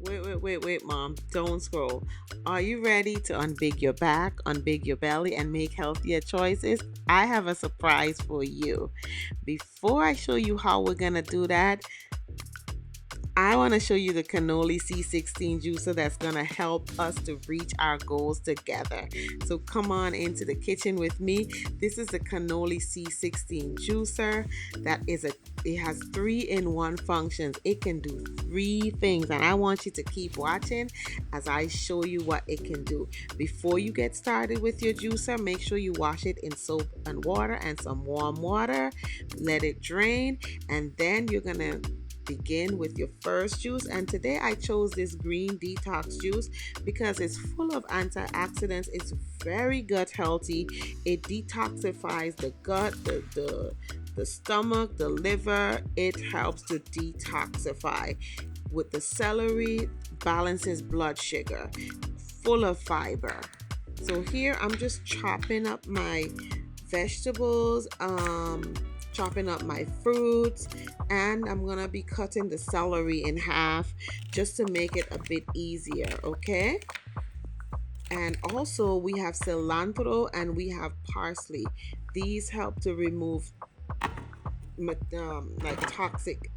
Wait, Mom. Don't scroll. Are you ready to unbig your back, unbig your belly, and make healthier choices? I have a surprise for you. Before I show you how we're gonna do that, I want to show you the Canoly C16 juicer that's going to help us to reach our goals together. So come on into the kitchen with me. This is the Canoly C16 juicer. It has 3-in-1 functions. It can do 3 things, and I want you to keep watching as I show you what it can do. Before you get started with your juicer, make sure you wash it in soap and water and some warm water. Let it drain, and then you're going to begin with your first juice. And today I chose this green detox juice because it's full of antioxidants. It's very gut healthy. It detoxifies the gut, the stomach, the liver. It helps to detoxify. With the celery, balances blood sugar, full of fiber. So here I'm just chopping up my vegetables, chopping up my fruits, and I'm gonna be cutting the celery in half just to make it a bit easier, okay? And also we have cilantro and we have parsley. These help to remove like toxic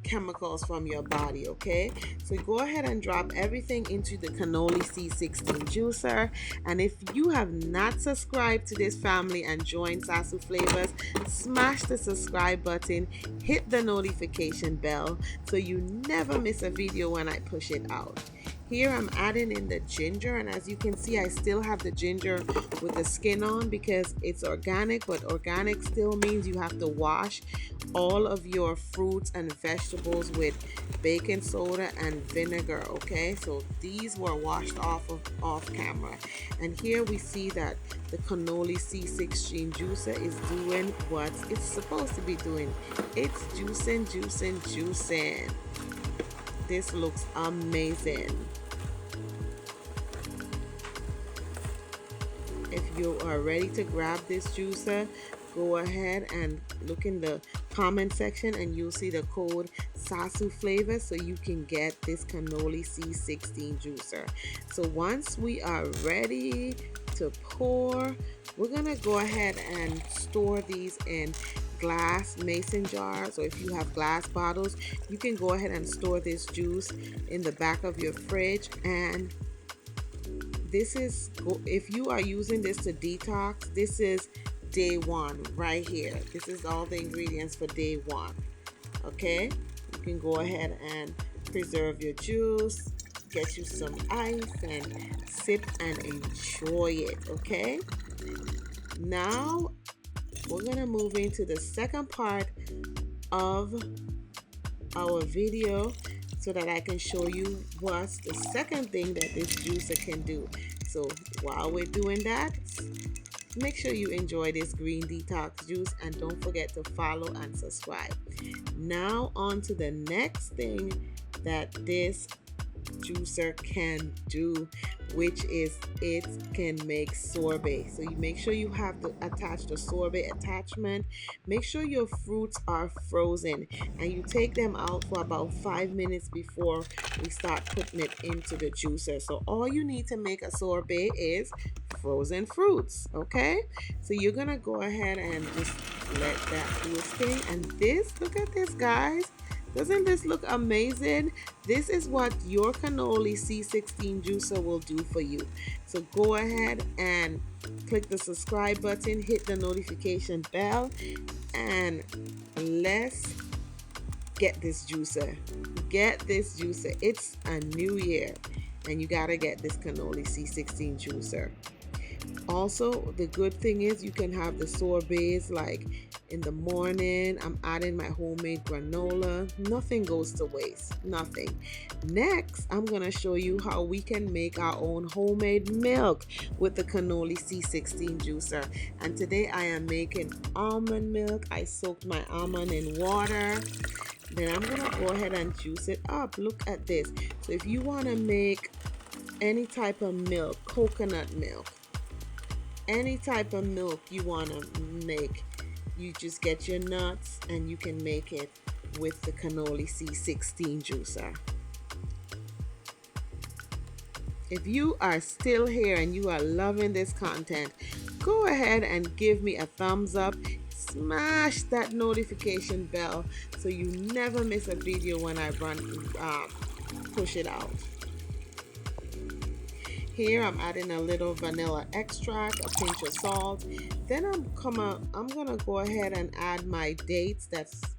chemicals from your body, okay? So go ahead and drop everything into the Canoly C16 juicer. And if you have not subscribed to this family and joined Sasu Flavors, smash the subscribe button, hit the notification bell so you never miss a video when I push it out. Here I'm adding in the ginger, and as you can see I still have the ginger with the skin on because it's organic, but organic still means you have to wash all of your fruits and vegetables with baking soda and vinegar, okay? So these were washed off camera. And here we see that the Canoly C16 juicer is doing what it's supposed to be doing. It's juicing. This looks amazing. If you are ready to grab this juicer, go ahead and look in the comment section and you'll see the code Sasu Flavor so you can get this Canoly C16 juicer. So once we are ready to pour, we're gonna go ahead and store these in glass mason jars, or if you have glass bottles, you can go ahead and store this juice in the back of your fridge. And this is, if you are using this to detox, this is day one right here. This is all the ingredients for day one, okay? You can go ahead and preserve your juice, get you some ice and sip and enjoy it, okay? Now we're gonna move into the second part of our video so that I can show you what's the second thing that this juicer can do. So while we're doing that, make sure you enjoy this green detox juice and don't forget to follow and subscribe. Now on to the next thing that this juicer can do, which is it can make sorbet. So you make sure you have to attach the sorbet attachment. Make sure your fruits are frozen and you take them out for about 5 minutes before we start putting it into the juicer. So all you need to make a sorbet is frozen fruits, okay? So you're gonna go ahead and just let that do its thing. And this, look at this, guys. Doesn't this look amazing? This is what your Canoly C16 juicer will do for you. So go ahead and click the subscribe button, hit the notification bell, and let's get this juicer. Get this juicer. It's a new year and you gotta get this Canoly C16 juicer. Also, the good thing is you can have the sorbets like in the morning. I'm adding my homemade granola. Nothing goes to waste. Nothing. Next, I'm going to show you how we can make our own homemade milk with the Canoly C16 juicer. And today I am making almond milk. I soaked my almond in water. Then I'm going to go ahead and juice it up. Look at this. So if you want to make any type of milk, coconut milk, any type of milk you want to make, you just get your nuts and you can make it with the Canoly C16 juicer. If you are still here and you are loving this content, go ahead and give me a thumbs up. Smash that notification bell so you never miss a video when I push it out. Here I'm adding a little vanilla extract, a pinch of salt. Then I'm gonna go ahead and add my dates.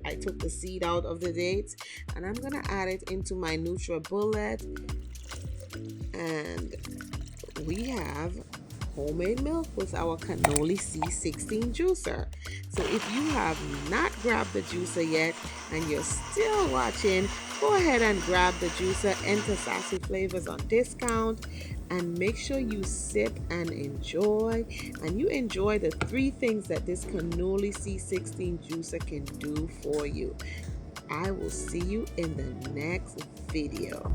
I took the seed out of the dates, and I'm gonna add it into my NutriBullet. And we have homemade milk with our Canoly C16 juicer. So if you have not grabbed the juicer yet and you're still watching, go ahead and grab the juicer. Enter Sassy Flavors on discount and make sure you sip and enjoy. And you enjoy the 3 things that this Canoly C16 juicer can do for you. I will see you in the next video.